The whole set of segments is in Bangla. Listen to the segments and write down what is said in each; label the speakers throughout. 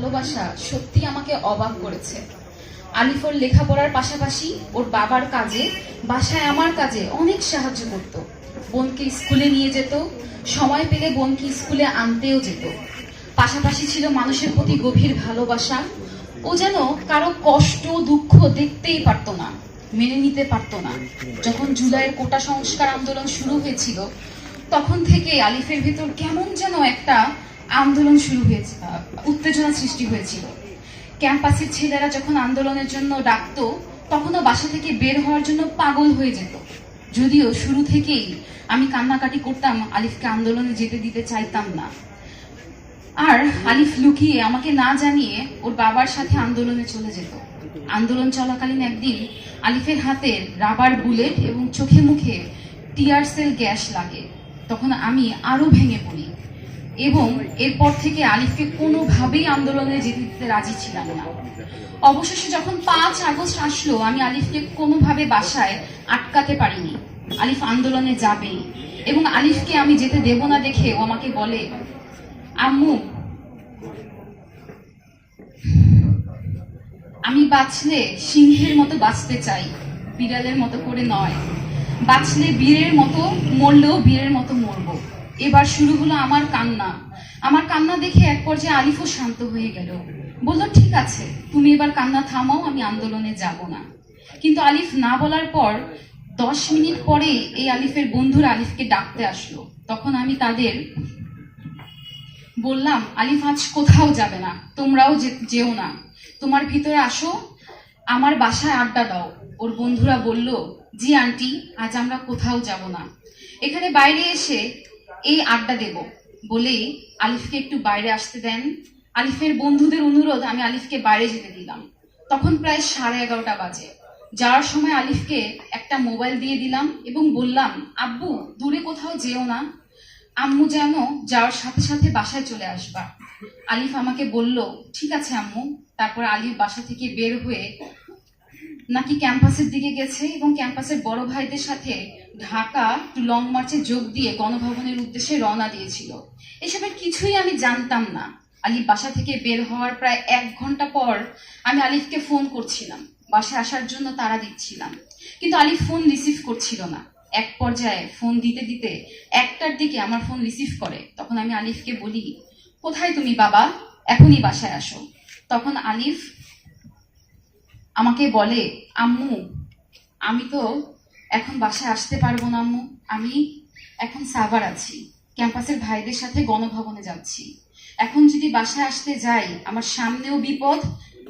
Speaker 1: ভালোবাসা সত্যি আমাকে অবাক করেছে। আলিফ ওর লেখাপড়ার পাশাপাশি ওর বাবার কাজে, বাসায় আমার কাজে অনেক সাহায্য করত। বোনকে স্কুলে নিয়ে যেত, সময় পেলে বোনকে স্কুলে আনতেও যেত। পাশাপাশি ছিল মানুষের প্রতি গভীর ভালোবাসা। ও যেন কারো কষ্ট দুঃখ দেখতেই পারতো না, মেনে নিতে পারতো না। যখন জুলাইয়ের কোটা সংস্কার আন্দোলন শুরু হয়েছিল, তখন থেকে আলিফের ভেতর কেমন যেন একটা আন্দোলন শুরু হয়েছে, উত্তেজনা সৃষ্টি হয়েছিল। ক্যাম্পাসের ছেলেরা যখন আন্দোলনের জন্য ডাকতো, তখনও বাসা থেকে বের হওয়ার জন্য পাগল হয়ে যেত। যদিও শুরু থেকেই আমি কান্নাকাটি করতাম, আলিফকে আন্দোলনে যেতে দিতে চাইতাম না। আর আলিফ লুকিয়ে আমাকে না জানিয়ে ওর বাবার সাথে আন্দোলনে চলে যেত। আন্দোলন চলাকালীন একদিন আলিফের হাতে রাবার বুলেট এবং চোখে মুখে টিয়ার সেল গ্যাস লাগে। তখন আমি আরো ভেঙে পড়ি এবং এরপর থেকে আলিফকে কোনোভাবেই আন্দোলনে যেতে দিতে রাজি ছিলাম না। অবশেষে যখন 5 আগস্ট আসলো, আমি আলিফকে কোনোভাবে বাসায় আটকাতে পারিনি। আলিফ আন্দোলনে যাবে এবং আলিফকে আমি যেতে দেব না দেখে ও আমাকে বলে, আম্মু, আমি বাঁচলে সিংহের মতো বাঁচতে চাই, বিড়ালের মতো করে নয়। বাঁচলে বীরের মতো, মরলেও বীরের মতো মরবো। এবার শুরু হলো আমার কান্না। আমার কান্না দেখে এক পর্যায়ে আলিফও শান্ত হয়ে গেল, বললো ঠিক আছে, তুমি এবার কান্না থামাও, আমি আন্দোলনে যাব না। কিন্তু আলিফ না বলার পর 10 মিনিট পরে এই আলিফের বন্ধুরা আলিফকে ডাকতে আসলো। তখন আমি তাদের বললাম, আলিফ আজ কোথাও যাবে না, তোমরাও যেও না, তোমার ভিতরে আসো, আমার বাসায় আড্ডা দাও। ওর বন্ধুরা বলল, জি আন্টি, আজ আমরা কোথাও যাব না, এখানে বাইরে এসে এই আড্ডা দেব। বলেই আলিফকে একটু বাইরে আসতে দেন। আলিফের বন্ধুদের অনুরোধ, আমি আলিফকে বাইরে যেতে দিলাম। তখন প্রায় 11:30 বাজে। যাওয়ার সময় আলিফকে একটা মোবাইল দিয়ে দিলাম এবং বললাম, আব্বু, দূরে কোথাও যেও না, আম্মু যেন যাওয়ার সাথে সাথে বাসায় চলে আসবা। আলিফ আমাকে বলল, ঠিক আছে আম্মু। তারপর আলিফ বাসা থেকে বের হয়ে নাকি ক্যাম্পাসের দিকে গেছে এবং ক্যাম্পাসের বড় ভাইদের সাথে ঢাকা টু লং মার্চে যোগ দিয়ে গণভবনের উদ্দেশ্যে রওনা দিয়েছিল। এসবের কিছুই আমি জানতাম না। আলিফ বাসা থেকে বের হওয়ার প্রায় 1 ঘন্টা পর আমি আলিফকে ফোন করছিলাম, বাসায় আসার জন্য তাড়া দিচ্ছিলাম, কিন্তু আলিফ ফোন রিসিভ করছিল না। এক পর্যায়ে ফোন দিতে দিতে 1টার দিকে আমার ফোন রিসিভ করে। তখন আমি আলিফকে বলি, কোথায় তুমি বাবা, এখনই বাসায় আসো। তখন আলিফ আমাকে বলে, আম্মু, আমি তো এখন বাসায় আসতে পারবো না আম্মু, আমি এখন সাভার আছি, ক্যাম্পাসের ভাইদের সাথে গণভবনে যাচ্ছি। এখন যদি বাসায় আসতে যাই, আমার সামনেও বিপদ,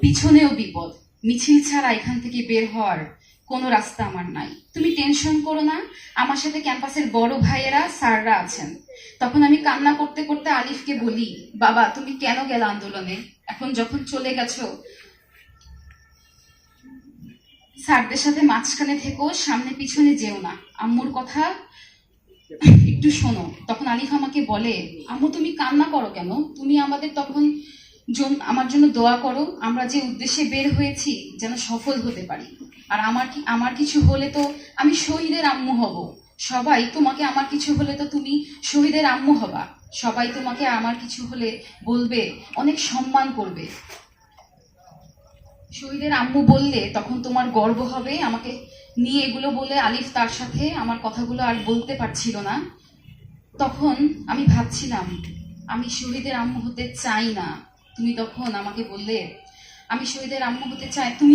Speaker 1: পিছনেও বিপদ, মিছিল ছাড়া এখান থেকে বের হওয়ার কোনো রাস্তা আমার নাই। তুমি টেনশন করো না, আমার সাথে ক্যাম্পাসের বড় ভাইয়েরা, স্যাররা আছেন। তখন আমি কান্না করতে করতে আলিফকে বলি, বাবা, তুমি কেন গেলে আন্দোলনে? এখন যখন চলে গেছো, স্যারদের সাথে মাঝখানে থেকো, সামনে পিছনে যেও না, আম্মুর কথা একটু শোনো। তখন আলিফ আমাকে বলে, আম্মু, তুমি কান্না করো কেন? তুমি আমাদের তখন আমার জন্য দোয়া করো, আমরা যে উদ্দেশ্যে বের হয়েছি যেন সফল হতে পারি। আর আমার কিছু হলে তো আমি শহীদের আম্মু হব, সবাই তোমাকে, আমার কিছু হলে তো তুমি শহীদের আম্মু হবা, সবাই তোমাকে আমার কিছু হলে বলবে, অনেক সম্মান করবে। শহীদের আম্মু বললে তখন তোমার গর্ব হবে আমাকে নিয়ে। এগুলো বলে আলিফ তার সাথে আমার কথাগুলো আর বলতে পারছিল না। তখন আমি ভাবছিলাম, আমি শহীদের আম্মু হতে চাই না। তুমি তখন আমাকে বললে, আমি শহীদের আম্মু হতে চাই, তুমি